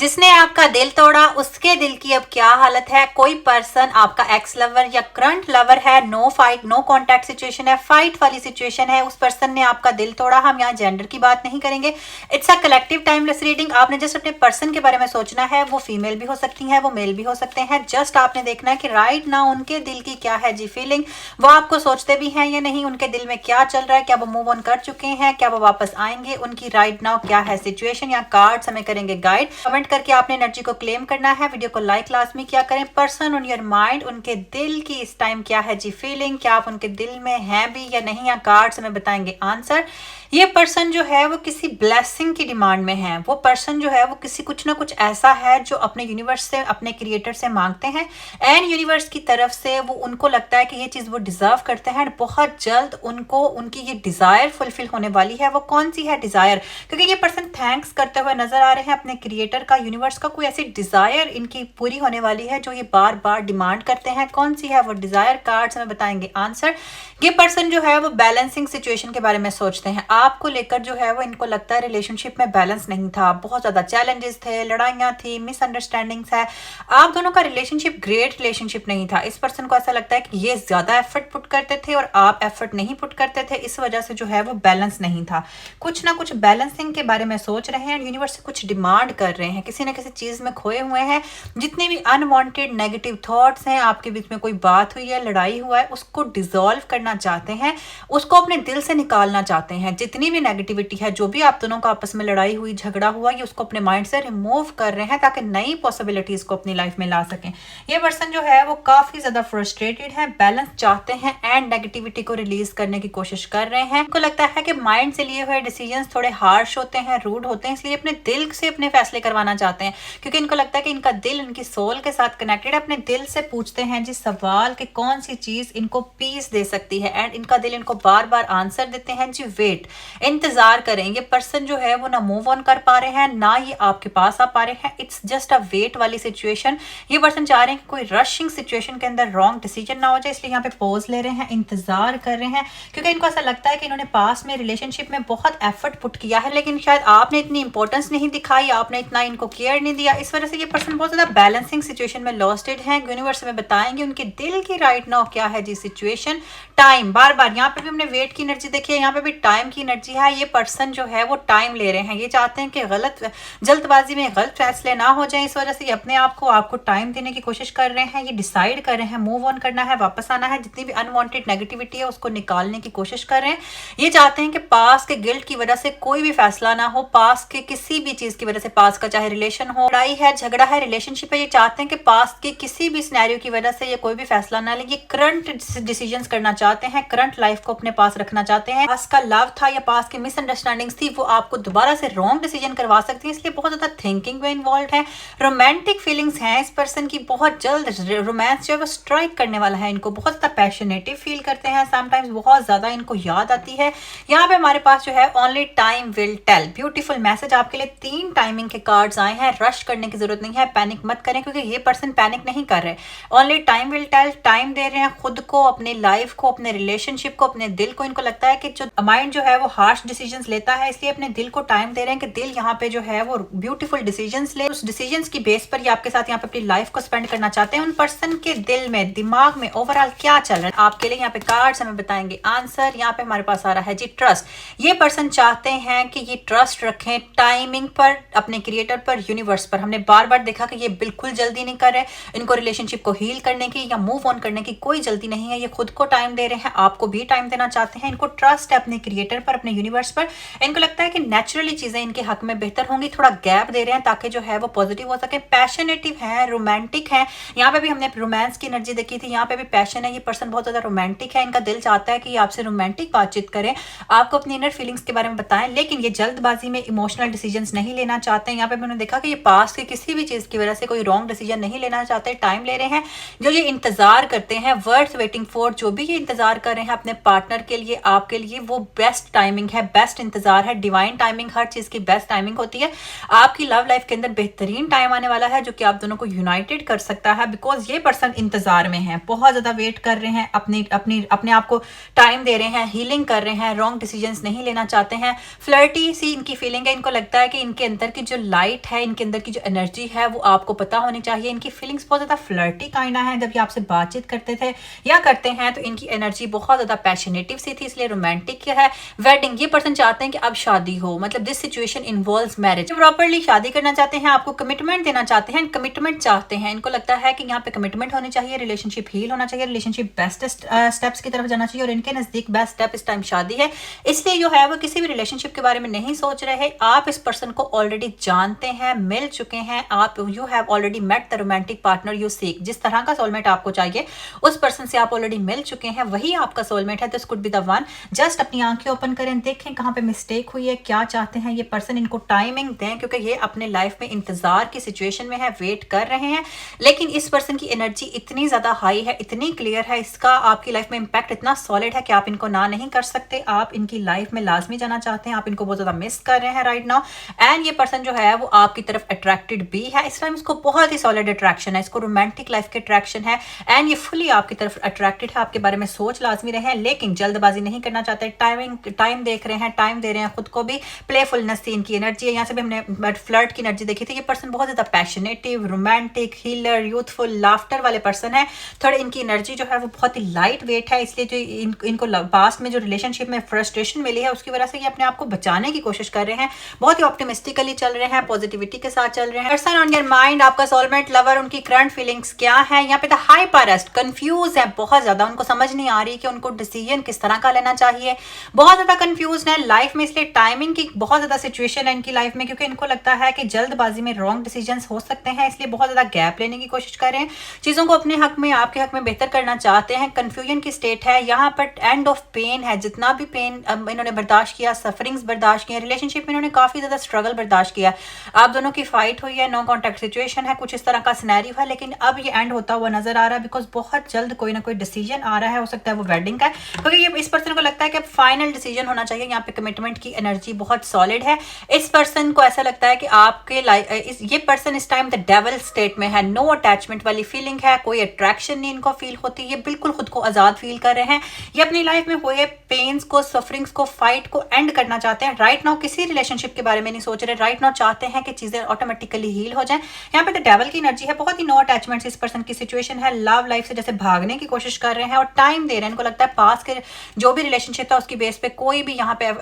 जिसने आपका दिल तोड़ा उसके दिल की अब क्या हालत है। कोई पर्सन आपका एक्स लवर या करंट लवर है, no fight no contact situation है, फाइट वाली सिचुएशन है, उस पर्सन ने आपका दिल तोड़ा। हम यहाँ जेंडर की बात नहीं करेंगे, it's a collective timeless reading. आपने जस्ट अपने पर्सन के बारे में सोचना है, वो फीमेल भी हो सकती है, वो मेल भी हो सकते हैं। जस्ट आपने देखना है कि राइट नाउ उनके दिल की क्या है जी फीलिंग, वो आपको सोचते भी हैं या नहीं, उनके दिल में क्या चल रहा है, क्या वो मूव ऑन कर चुके हैं, क्या वो वापस आएंगे, उनकी राइट नाउ क्या है सिचुएशन। या कार्ड्स हमें करेंगे गाइड। कमेंट करके आपने एनर्जी को क्लेम करना है। वीडियो को लाइक लाजमी क्या करें। पर्सन ऑन योर माइंड, उनके दिल की इस टाइम क्या है जी फीलिंग, क्या आप उनके दिल में हैं भी या नहीं, या कार्ड्स हमें बताएंगे आंसर। ये पर्सन जो है वो किसी ब्लेसिंग की डिमांड में है। वो पर्सन जो है वो किसी कुछ ना कुछ ऐसा है जो अपने यूनिवर्स से, अपने क्रिएटर से मांगते हैं, एंड यूनिवर्स की तरफ से वो उनको लगता है कि ये चीज वो डिजर्व करते हैं। बहुत जल्द उनको उनकी ये डिजायर फुलफिल होने वाली है। वो कौन सी है डिजायर, क्योंकि ये पर्सन थैंक्स करते हुए नजर आ रहे हैं अपने क्रिएटर का, यूनिवर्स का। कोई ऐसी डिजायर इनकी पूरी होने वाली है जो ये बार बार डिमांड करते हैं। कौन सी है वो डिजायर, कार्ड्स हमें बताएंगे आंसर। ये पर्सन जो है वो बैलेंसिंग सिचुएशन के बारे में सोचते हैं। आपको लेकर जो है वो इनको लगता है रिलेशनशिप में बैलेंस नहीं था, बहुत ज्यादा चैलेंजेस थे, लड़ाइयां थी, मिसअंडरस्टैंडिंग्स है, आप दोनों का रिलेशनशिप ग्रेट रिलेशनशिप नहीं था। इस पर्सन को ऐसा लगता है कि ये ज्यादा एफर्ट पुट करते थे और आप एफर्ट नहीं पुट करते थे, इस वजह से जो है वो बैलेंस नहीं था। कुछ ना कुछ बैलेंसिंग के बारे में सोच रहे हैं, यूनिवर्स से कुछ डिमांड कर रहे हैं, किसी ना किसी चीज में खोए हुए हैं। जितने भी अनवांटेड नेगेटिव थॉट्स हैं, आपके बीच में कोई बात हुई है, लड़ाई हुआ है, उसको डिसॉल्व करना चाहते हैं, उसको अपने दिल से निकालना चाहते हैं। जितनी भी नेगेटिविटी है, जो भी आप दोनों का आपस में लड़ाई हुई, झगड़ा हुआ, ये उसको अपने माइंड से रिमूव कर रहे हैं ताकि नई पॉसिबिलिटीज को अपनी लाइफ में ला सकें। ये पर्सन जो है वो काफी ज्यादा फ्रस्ट्रेटेड है, बैलेंस चाहते हैं एंड नेगेटिविटी को रिलीज करने की कोशिश कर रहे हैं। उनको लगता है कि माइंड से लिए हुए डिसीजंस थोड़े हार्श होते हैं, रूड होते हैं, इसलिए अपने दिल से अपने फैसले करवाना चाहते हैं, क्योंकि इनको लगता है कि इनका दिल इनकी सोल के साथ कनेक्टेड है। अपने दिल से पूछते हैं जी सवाल कि कौन सी चीज इनको पीस दे सकती है, एंड इनका दिल इनको बार बार आंसर देते हैं जी वेट, इंतजार करें। ये पर्सन जो है वो ना मूव ऑन कर पा रहे हैं, ना ये आपके पास आ पा रहे हैं, इट्स जस्ट अ वेट वाली सिचुएशन। ये पर्सन चाह रहे हैं कि कोई रशिंग सिचुएशन के अंदर रॉन्ग डिसीजन ना हो जाए, इसलिए यहाँ पे पॉज ले रहे हैं, इंतजार कर रहे हैं, क्योंकि इनको ऐसा लगता है कि इन्होंने पास में रिलेशनशिप में बहुत एफर्ट पुट किया है, लेकिन शायद आपने इतनी इंपॉर्टेंस नहीं दिखाई, आपने इतना इनको केयर नहीं दिया, इस वजह से ये पर्सन बहुत ज्यादा बैलेंसिंग सिचुएशन में लॉस्टेड है। यूनिवर्स में बताएंगे उनके दिल की राइट नाउ क्या है जी सिचुएशन। टाइम, बार बार यहाँ पे भी हमने वेट की एनर्जी देखी है, यहाँ पे भी टाइम की एनर्जी है। ये पर्सन जो है वो टाइम ले रहे हैं, ये चाहते हैं कि गलत जल्दबाजी में गलत फैसले ना हो जाए, इस वजह से ये अपने आप को आपको टाइम देने की कोशिश कर रहे हैं। ये डिसाइड कर रहे हैं मूव ऑन करना है, वापस आना है, जितनी भी अनवांटेड नेगेटिविटी है उसको निकालने की कोशिश कर रहे हैं। ये चाहते हैं कि पास के गिल्ट की वजह से कोई भी फैसला ना हो, पास के किसी भी चीज की वजह से, पास का चाहे रिलेशन हो, लड़ाई है, झगड़ा है, रिलेशनशिप है, ये चाहते हैं कि पास के किसी भी सिनेरियो की वजह से ये कोई भी फैसला ना ले। ये करंट डिसीजंस करना चाहते हैं, करंट लाइफ को अपने पास रखना चाहते हैं। पास का लव था या पास की मिसअंडरस्टैंडिंग्स थी, वो आपको दोबारा से रॉन्ग डिसीजन करवा सकती है, इसलिए बहुत ज्यादा थिंकिंग में इन्वॉल्व है। रोमांटिक फीलिंग्स हैं इस पर्सन की, बहुत जल्द रोमांस जो है वो स्ट्राइक करने वाला है। इनको बहुत ज्यादा पैशनेटिव फील करते हैं, समटाइम्स बहुत ज्यादा इनको याद आती है। यहाँ पे हमारे पास जो है only time will tell, beautiful message आपके लिए। 3 टाइमिंग के कार्ड्स आए हैं, रश करने की जरूरत नहीं है, पैनिक मत करें, क्योंकि ये पर्सन पैनिक नहीं कर रहे। Only time will tell, time दे रहे हैं खुद को, अपनी लाइफ को, अपने रिलेशनशिप को, अपने दिल को। इनको लगता है कि जो माइंड जो है वो हार्श डिसीजंस लेता है, इसलिए अपने दिल को टाइम दे रहे हैं कि दिल यहाँ पे जो है वो ब्यूटीफुल डिसीजंस ले। उस डिसीजंस की बेस पर ये आपके साथ यहाँ पे अपनी लाइफ को स्पेंड करना चाहते हैं। उन पर्सन के दिल में, दिमाग में ओवरऑल क्या चल रहा है आपके लिए, यहाँ पे कार्ड्स हमें बताएंगे आंसर। यहाँ पे हमारे पास आ रहा है जी ट्रस्ट। ये पर्सन चाहते हैं कि ये ट्रस्ट रखें टाइमिंग पर, अपने क्रिएटर पर, यूनिवर्स पर। हमने बार बार देखा कि ये बिल्कुल जल्दी नहीं कर रहे, इनको रिलेशनशिप को हील करने की या मूव ऑन करने की कोई जल्दी नहीं है। ये खुद को टाइम दे रहे हैं, आपको भी टाइम देना चाहते हैं। इनको ट्रस्ट है अपने क्रिएटर पर, अपने यूनिवर्स पर। इनको लगता है कि नेचुरली चीजें इनके हक में बेहतर होंगी, थोड़ा गैप दे रहे हैं ताकि जो है वो पॉजिटिव हो सके। पैशनेटिव है, रोमांटिक है, यहाँ पे भी हमने रोमांस की एनर्जी देखी थी, यहाँ पे भी पैशन है। ये पर्सन बहुत ज्यादा रोमांटिक है, इनका दिल चाहता है कि आपसे रोमांटिक बातचीत करें, आपको अपनी इनर फीलिंग्स के बारे में बताएं, लेकिन ये जल्दबाजी में इमोशनल डिसीजंस नहीं लेना चाहते हैं। यहाँ पे मैंने देखा कि ये पास के किसी भी चीज की वजह से कोई रॉन्ग डिसीजन नहीं लेना चाहते, टाइम ले रहे हैं। जो ये इंतजार करते हैं, वर्थ वेटिंग फॉर, जो भी ये इंतजार कर रहे हैं अपने पार्टनर के लिए, आपके लिए, वो बेस्ट टाइमिंग है, बेस्ट इंतजार है, डिवाइन टाइमिंग। हर चीज की बेस्ट टाइमिंग होती है। आपकी लव लाइफ के अंदर बेहतरीन टाइम आने वाला है जो कि आप दोनों को यूनाइटेड कर सकता है, बिकॉज ये पर्सन इंतजार में है, बहुत ज्यादा वेट कर रहे हैं, अपने आप को टाइम दे रहे हैं, हीलिंग कर रहे हैं, रॉन्ग डिसीजंस नहीं लेना चाहते हैं। फ्लर्टी सी इनकी फीलिंग है, इनको लगता है कि इनके अंदर की जो लाइट है, इनके अंदर की जो एनर्जी है वो आपको पता होनी चाहिए। इनकी फीलिंग्स बहुत ज़्यादा फ्लर्टी काइंड है। जब ये आपसे बातचीत करते थे या करते हैं तो इनकी एनर्जी बहुत ज़्यादा पैशनेटिव सी थी, इसलिए रोमांटिक है। वेडिंग, ये पर्सन चाहते हैं कि अब शादी हो, मतलब this situation involves marriage. Properly शादी करना चाहते हैं, आपको कमिटमेंट देना चाहते हैं, कमिटमेंट चाहते हैं। इनको लगता है कि यहाँ पे कमिटमेंट होनी चाहिए, रिलेशनशिप हील होना चाहिए, रिलेशनशिप बेस्ट स्टेप्स की तरफ जाना चाहिए और इनके नजदीक बेस्ट स्टेप इस टाइम शादी है। इसलिए जो है वो किसी भी रिलेशनशिप के बारे में नहीं सोच रहे हैं। आप इस पर्सन को ऑलरेडी जानते हैं, मिल चुके हैं, आप you have already met the romantic partner you seek. जिस तरह का सोलमेट आपको चाहिए उस पर्सन से आप ऑलरेडी मिल चुके हैं, वही आपका सोलमेट है। This could be the one. Just अपनी आंखें ओपन करें, देखें कहाँ पे मिस्टेक हुई है, क्या चाहते हैं ये पर्सन। इनको टाइमिंग दें क्योंकि ये अपने लाइफ में इंतजार की सिचुएशन में है, वेट कर रहे हैं। लेकिन इस पर्सन की एनर्जी इतनी ज्यादा हाई है, इतनी क्लियर है, इसका आपकी लाइफ में इंपैक्ट इतना सॉलिड है कि आप इनको ना नहीं कर सकते। आप इनकी लाइफ में लाजमी जाना चाहते हैं, आप इनको बहुत ज्यादा मिस कर रहे हैं राइट नाउ। एंड ये पर्सन जो है वो आपकी तरफ अट्रैक्टेड भी है। इस टाइम इसको बहुत ही सॉलिड अट्रैक्शन है, इसको रोमांटिक लाइफ के अट्रैक्शन है एंड ये फुली आपकी तरफ अट्रैक्टेड है। आपके बारे में सोच लाजमी रहे हैं लेकिन जल्दबाजी नहीं करना चाहते। टाइम देख रहे हैं, टाइम दे रहे हैं खुद को भी। प्लेफुलनेस थी इनकी एनर्जी है। यहाँ से भी हमने फ्लर्ट की एनर्जी देखी थी। ये पर्सन बहुत ज्यादा पैशनेटिव, रोमांटिक, हीलर, यूथफुल, लाफ्टर वाले पर्सन है। थोड़ा इनकी एनर्जी जो है वो बहुत ही लाइट वेट है, इसलिए जो इनको पास्ट में जो रिलेशनशिप में फ्रस्ट्रेशन मिली है उसकी वजह से ये अपने आप को बचाने की कोशिश कर रहे हैं। बहुत ही ऑप्टिमिस्टिकली चल रहे हैं, पॉजिटिविटी के साथ चल रहे हैं। पर्सन ऑन योर माइंड, आपका सोलमेट, लवर, उनकी करंट फीलिंग्स क्या है। यहाँ पे द हाइपरेस्ट कंफ्यूज है बहुत ज्यादा, उनको समझ नहीं आ रही कि उनको डिसीजन किस तरह का लेना चाहिए। बहुत ज्यादा कंफ्यूज है लाइफ में, इसलिए टाइमिंग की बहुत ज्यादा सिचुएशन है इनकी लाइफ में क्योंकि इनको लगता है कि जल्दबाजी में रॉन्ग डिसीजन हो सकते हैं, इसलिए बहुत ज्यादा गैप लेने की कोशिश कर रहे हैं। चीजों को अपने हक में, आपके हक में बेहतर करना चाहते हैं। कंफ्यूजन की स्टेट है यहाँ पर, एंड ऑफ पेन है। जितना भी पेन इन्होंने बर्दाश्त किया, सफरिंग्स बर्दाश्त किया, रिलेशनशिप में इन्होंने काफी ज्यादा स्ट्रगल बर्दाश्त किया। आप दोनों की फाइट हुई है, नो कॉन्टैक्ट सिचुएशन है, कुछ इस तरह का सिनेरियो है, लेकिन अब ये एंड होता हुआ नजर आ रहा है बिकॉज बहुत जल्द कोई ना कोई डिसीजन आ रहा है। हो सकता है वो वेडिंग का है क्योंकि ये इस पर्सन को लगता है कि अब फाइनल डिसीजन होना चाहिए। यहाँ पे कमिटमेंट की एनर्जी बहुत सॉलिड है। इस पर्सन को ऐसा लगता है कि आपके ये पर्सन इस टाइम द डेविल स्टेट में है। नो अटैचमेंट वाली फीलिंग है, कोई अट्रैक्शन नहीं इनको फील होती। ये बिल्कुल खुद को आजाद फील कर रहे हैं। ये अपनी लाइफ में हुए पेन्स को, सफरिंग्स को, फाइट को एंड करना चाहते हैं। राइट नाउ किसी रिलेशनशिप के बारे में नहीं सोच रहे। राइट नाउ चाहते हैं कि चीजें ऑटोमेटिकली हील हो जाएं। यहाँ पे द डेविल की एनर्जी है, बहुत ही नो अटैचमेंट इस पर्सन की सिचुएशन है। लव लाइफ से जैसे भागने की कोशिश कर रहे हैं और टाइम दे रहे हैं। इनको लगता है पास के जो भी रिलेशनशिप था उसकी बेस पे कोई भी यहाँ पे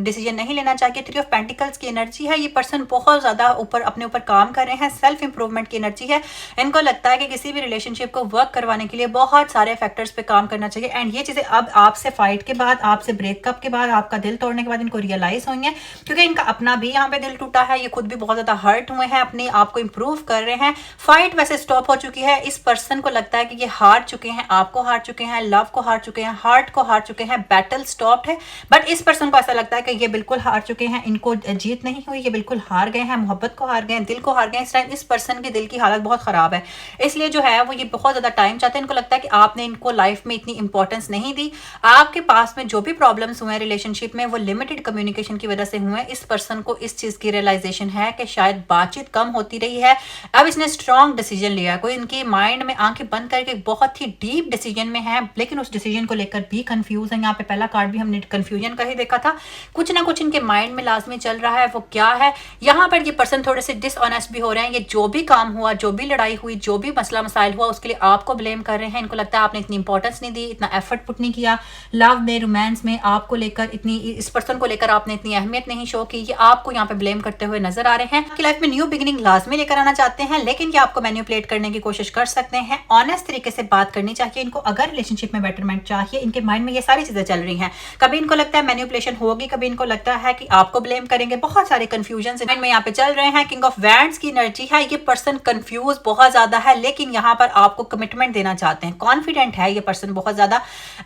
डिसीजन नहीं लेना चाहिए। 3 ऑफ पेंटिकल्स की एनर्जी है। ये पर्सन बहुत ज्यादा अपने ऊपर काम कर रहे हैं। सेल्फ इंप्रूवमेंट की एनर्जी है। इनको लगता है कि किसी भी रिलेशनशिप को वर्क करवाने के लिए बहुत सारे फैक्टर्स पे काम करना चाहिए एंड ये चीजें अब आपसे फाइट के बाद, आपसे ब्रेकअप के बाद, आपका दिल तोड़ने के बाद इनको रियलाइज हुई है क्योंकि इनका अपना भी यहाँ पे दिल टूटा है। ये खुद भी बहुत ज्यादा हर्ट हुए हैं, अपने आप को इंप्रूव कर रहे हैं। फाइट वैसे स्टॉप हो चुकी है। इस पर्सन को लगता है कि ये हार चुके हैं, आपको हार चुके हैं, लव को हार चुके हैं, हार्ट को हार चुके हैं। बैटल स्टॉप्ड है बट इस पर्सन को ऐसा लगता है कि ये बिल्कुल हार चुके हैं, इनको जीत नहीं हुई, ये बिल्कुल हार गए हैं, मोहब्बत को हार गए हैं, दिल को हार गए। इस टाइम इस पर्सन की दिल की हालत बहुत खराब है, इसलिए जो है वो ये बहुत ज्यादा टाइम चाहते हैं। इनको लगता है कि आपने इनको लाइफ में इतनी इंपॉर्टेंस नहीं दी। आपके पास में जो भी प्रॉब्लम्स हुए हैं रिलेशनशिप में वो लिमिटेड कम्युनिकेशन की वजह से हुए हैं। इस पर्सन को इस चीज की रियलाइजेशन है कि शायद बातचीत कम होती रही है। अब इसने स्ट्रॉन्ग डिसीजन लिया, कोई इनकी माइंड में आंखें बंद करके बहुत ही डीप डिसीजन में है लेकिन उस डिसीजन को लेकर भी कंफ्यूज है। यहाँ पे पहला कार्ड भी हमने कंफ्यूजन का ही देखा था। कुछ ना कुछ इनके माइंड में लाजमी चल रहा है, वो क्या है। यहाँ पर ये पर्सन थोड़े से डिसऑनेस्ट भी हो रहे हैं। ये जो भी काम हुआ, जो भी लड़ाई हुई, जो भी मसला मसाइल हुआ उसके लिए आपको ब्लेम कर रहे हैं। इनको लगता है आपने इतनी इंपॉर्टेंस नहीं दी, इतना एफर्ट पुट नहीं किया लव में, रोमांस में, आपको लेकर इतनी, इस पर्सन को लेकर आपने इतनी अहमियत नहीं शो की। ये आपको यहाँ पे ब्लेम करते हुए नजर आ रहे हैं। आपकी लाइफ में न्यू बिगिनिंग लाजमी लेकर आना चाहते हैं लेकिन ये आपको मैनिपुलेट करने की कोशिश कर सकते हैं। ऑनेस्ट तरीके से बात करनी चाहिए इनको। अगर रिलेशनशिप में बेटरमेंट चाहिए, इनके माइंड में ये सारी चीजें चल रही हैं। कभी इनको लगता है मैनिपुलेशन होगी, कभी इनको लगता है कि आपको ब्लेम करेंगे। बहुत सारे कंफ्यूजन माइंड में यहाँ पे चल रहे हैं। किंग ऑफ वैंड्स की एनर्जी है। ये पर्सन कंफ्यूज बहुत ज्यादा है लेकिन यहाँ पर आपको कमिटमेंट देना चाहते हैं। कॉन्फिडेंट है ये पर्सन बहुत ज्यादा।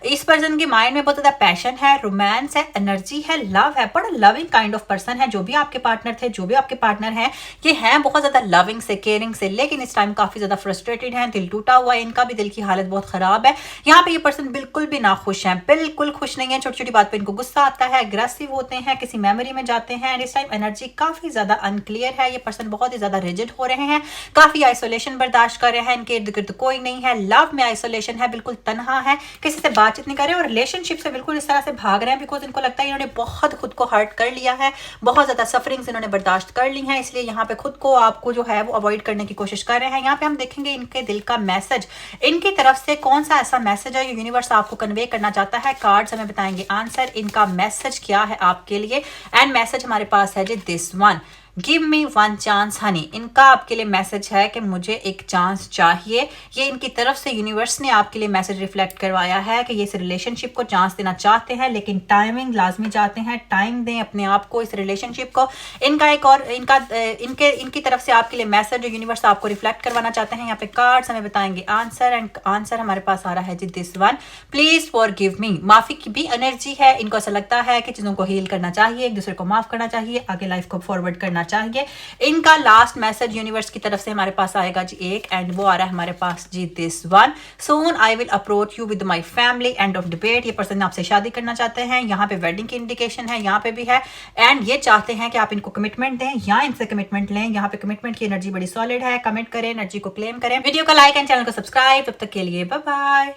इस पर्सन के माइंड में बहुत ज्यादा पैशन है, रोमांस है, एनर्जी है, लव है। बड़ा लविंग काइंड ऑफ पर्सन है। जो भी आपके पार्टनर थे, जो भी आपके पार्टनर हैं, ये हैं बहुत ज्यादा लविंग से, केयरिंग से, लेकिन इस टाइम काफी ज्यादा फ्रस्ट्रेटेड है, दिल टूटा हुआ है, इनका भी दिल की हालत बहुत खराब है। यहाँ पे ये पर्सन बिल्कुल भी ना खुश है, बिल्कुल खुश नहीं है। छोटी छोटी बात पे इनको गुस्सा आता है, अग्रेसिव होते हैं, किसी मेमोरी में जाते हैं। इस टाइम एनर्जी काफी ज्यादा अनक्लियर है। ये पर्सन बहुत ही ज्यादा रिजिड हो रहे हैं, काफी आइसोलेशन बर्दाश्त कर रहे हैं। इनके इर्द गिर्द कोई नहीं है, लव में आइसोलेशन है, बिल्कुल तनहा है, किसी से बातचीत नहीं कर रहे और रिलेशनशिप से बिल्कुल इस तरह से भाग रहे हैं बिकॉज इनको लगता है इन्होंने बहुत खुद को हर्ट कर लिया है, बहुत ज्यादा सफरिंग्स इन्होंने बर्दाश्त कर ली है, इसलिए यहाँ पे खुद को आपको जो है वो अवॉइड करने की कोशिश कर रहे हैं। यहाँ पे हम देखेंगे इनके दिल का मैसेज, इनकी तरफ से कौन सा ऐसा मैसेज है यूनिवर्स आपको कन्वे करना चाहता है। कार्ड्स हमें बताएंगे आंसर, इनका मैसेज क्या है आपके लिए। एंड मैसेज हमारे पास है जी this one, give me one chance honey. इनका आपके लिए मैसेज है कि मुझे एक चांस चाहिए। ये इनकी तरफ से यूनिवर्स ने आपके लिए मैसेज रिफ्लेक्ट करवाया है कि ये इस रिलेशनशिप को चांस देना चाहते हैं, लेकिन टाइमिंग लाजमी चाहते हैं। टाइम दें अपने आप को इस रिलेशनशिप को। इनका एक और इनकी तरफ से आपके लिए मैसेज जो यूनिवर्स आपको रिफ्लेक्ट करवाना चाहते हैं। यहाँ पे कार्ड्स हमें बताएंगे आंसर, एंड आंसर हमारे पास आ रहा है जी this one, please forgive me. माफी की भी एनर्जी है, इनको ऐसा लगता है कि चीजों को हील करना चाहिए, एक दूसरे को माफ करना चाहिए, आगे लाइफ को फॉरवर्ड करना चाहिए। इनका लास्ट मैसेज यूनिवर्स की तरफ से हमारे पास आएगा जी एक, एंड वो आ रहा है हमारे पास जी this one, soon I will approach you with my family, end of debate. ये पर्सन आपसे शादी करना चाहते हैं, यहाँ पे वेडिंग की इंडिकेशन है, यहाँ पे भी है। एंड ये चाहते हैं कि आप इनको कमिटमेंट दें या इनसे कमिटमेंट लें। यहाँ पे कमिटमेंट की एनर्जी बड़ी सॉलिड है। कमेंट करें, एनर्जी को क्लेम करें, वीडियो को लाइक एंड चैनल को सब्सक्राइब। तब तक के लिए बाय बाय।